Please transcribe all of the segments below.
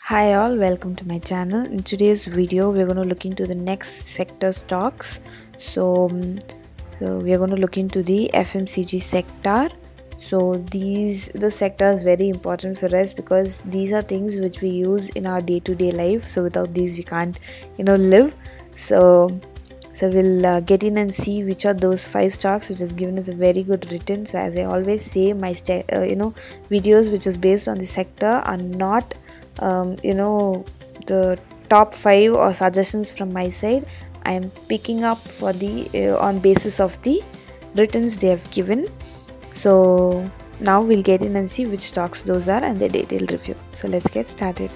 Hi all, welcome to my channel. In today's video we're going to look into the next sector stocks. So we are going to look into the FMCG sector. So this sector is very important for us because these are things which we use in our day-to-day life. So without these we can't live. So we'll get in and see which are those 5 stocks which has given us a very good return. So as I always say, my videos which is based on the sector are not the top 5 or suggestions from my side. I am picking up for the on basis of the returns they have given. So now we'll get in and see which stocks those are and the detailed review. So let's get started.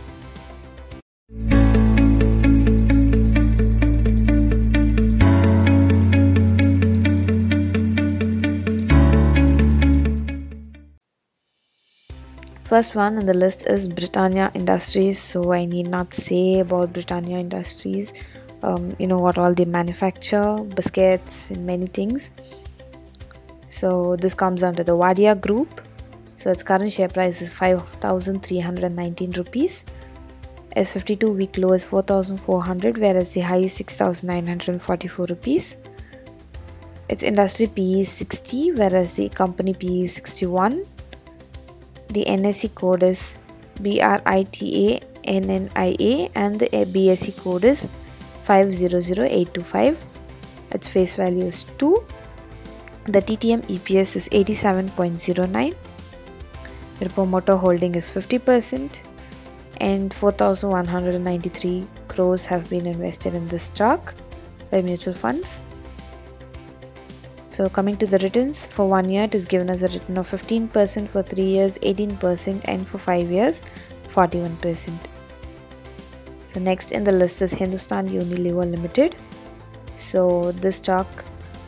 First one on the list is Britannia Industries. So I need not say about Britannia Industries. What all they manufacture, biscuits and many things. So this comes under the Wadia group. So its current share price is 5,319 rupees. Its 52-week low is 4,400, whereas the high is 6,944 rupees. Its industry PE is 60, whereas the company PE is 61. The NSE code is BRITANNIA and the BSE code is 500825. Its face value is 2. The TTM EPS is 87.09. The promoter holding is 50% and 4,193 crores have been invested in this stock by mutual funds. So coming to the returns, for 1 year it is given as a return of 15%, for 3 years 18% and for 5 years 41%. So next in the list is Hindustan Unilever Ltd. So this stock,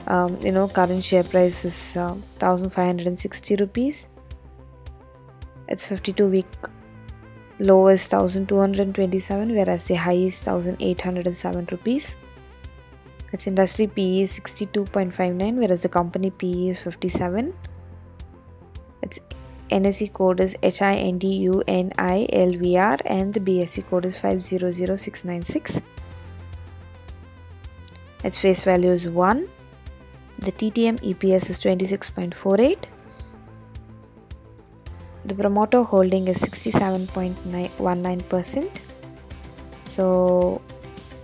current share price is 1,560 rupees. Its 52-week low is 1,227, whereas the high is 1,807 rupees. Its industry PE is 62.59, whereas the company PE is 57. Its NSE code is HINDUNILVR and the BSE code is 500696. Its face value is 1. The TTM EPS is 26.48. The promoter holding is 67.19%. So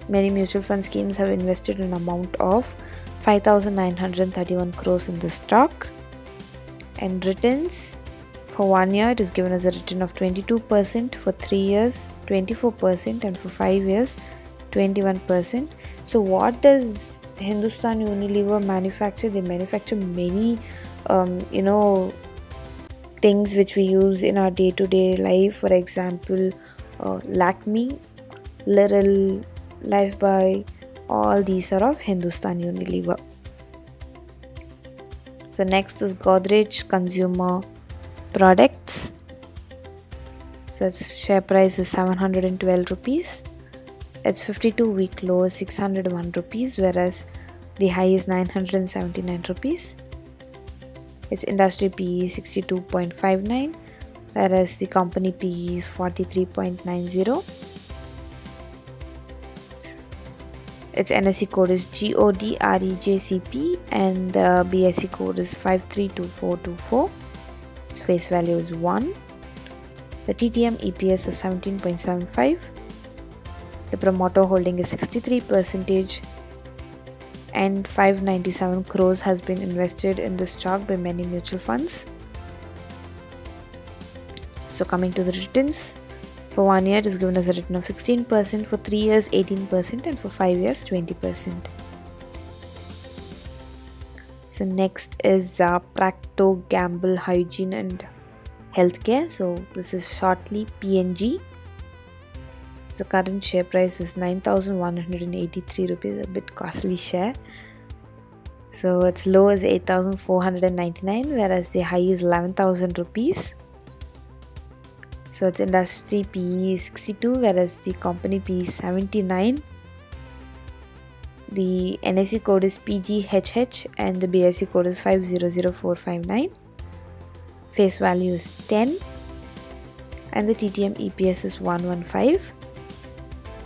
many mutual fund schemes have invested an amount of 5,931 crores in the stock. And returns, for 1 year it is given as a return of 22%, for 3 years 24% and for 5 years 21%. So what does Hindustan Unilever manufacture? They manufacture many things which we use in our day-to-day life. For example, Lakme, Little, Lifebuoy, all these are of Hindustan Unilever. So next is Godrej Consumer Products. So its share price is 712 rupees. Its 52-week low is 601 rupees, whereas the high is 979 rupees. Its industry PE is 62.59, whereas the company PE is 43.90. Its NSE code is GODREJCP and the BSE code is 532424. Its face value is 1. The TTM EPS is 17.75. The promoter holding is 63% and 597 crores has been invested in this stock by many mutual funds. So coming to the returns, for 1 year it is given as a return of 16%, for 3 years 18% and for 5 years 20%. So next is Procter Gamble Hygiene and Healthcare. So this is shortly PNG. The current share price is 9,183 rupees, a bit costly share. So its low is 8,499, whereas the high is 11,000 rupees. So its industry PE is 62, whereas the company PE is 79. The NSE code is PGHH and the BSE code is 500459. Face value is 10. and the TTM EPS is 115.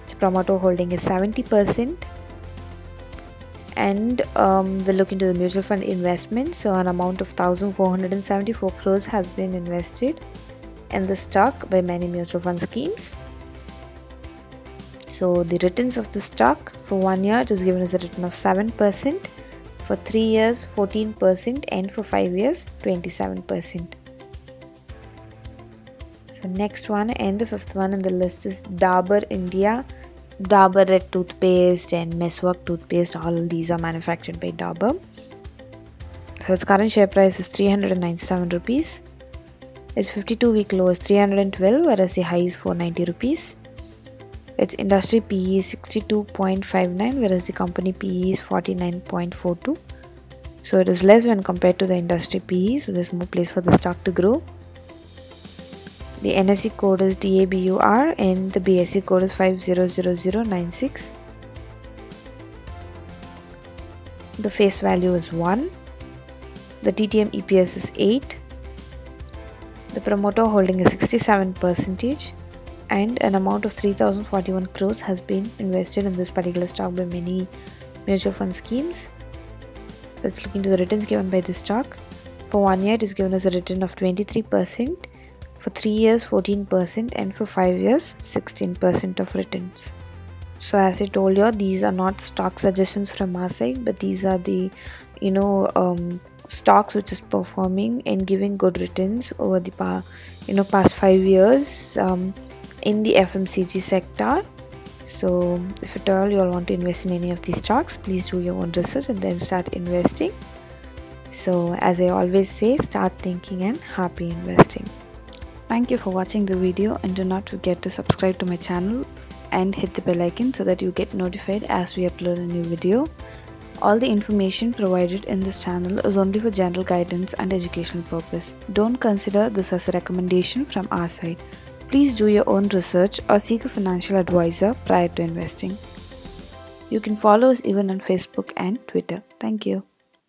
So promoter holding is 70%. And we'll look into the mutual fund investment. So an amount of 1,474 crores has been invested in the stock by many mutual fund schemes. So the returns of the stock for 1 year, it is given as a return of 7%, for 3 years 14%, and for 5 years 27%. So next one and the fifth one in the list is Dabur India. Dabur Red toothpaste and Meswak toothpaste, all these are manufactured by Dabur. So its current share price is 397 rupees. Its 52-week low is 312, whereas the high is 490 rupees. Its industry PE is 62.59, whereas the company PE is 49.42. So it is less when compared to the industry PE, so there's more place for the stock to grow. The NSE code is DABUR and the BSE code is 500096. The face value is 1. The TTM EPS is 8. The promoter holding is 67%, and an amount of 3,041 crores has been invested in this particular stock by many mutual fund schemes. Let's look into the returns given by this stock. For 1 year, it is given as a return of 23%. For 3 years 14%, and for 5 years 16% of returns. So as I told you, these are not stock suggestions from our side, but these are the stocks which is performing and giving good returns over the past 5 years in the FMCG sector. So if at all you all want to invest in any of these stocks, please do your own research and then start investing. So as I always say, start thinking and happy investing. Thank you for watching the video, and do not forget to subscribe to my channel and hit the bell icon so that you get notified as we upload a new video. All the information provided in this channel is only for general guidance and educational purpose. Don't consider this as a recommendation from our side. Please do your own research or seek a financial advisor prior to investing. You can follow us even on Facebook and Twitter. Thank you.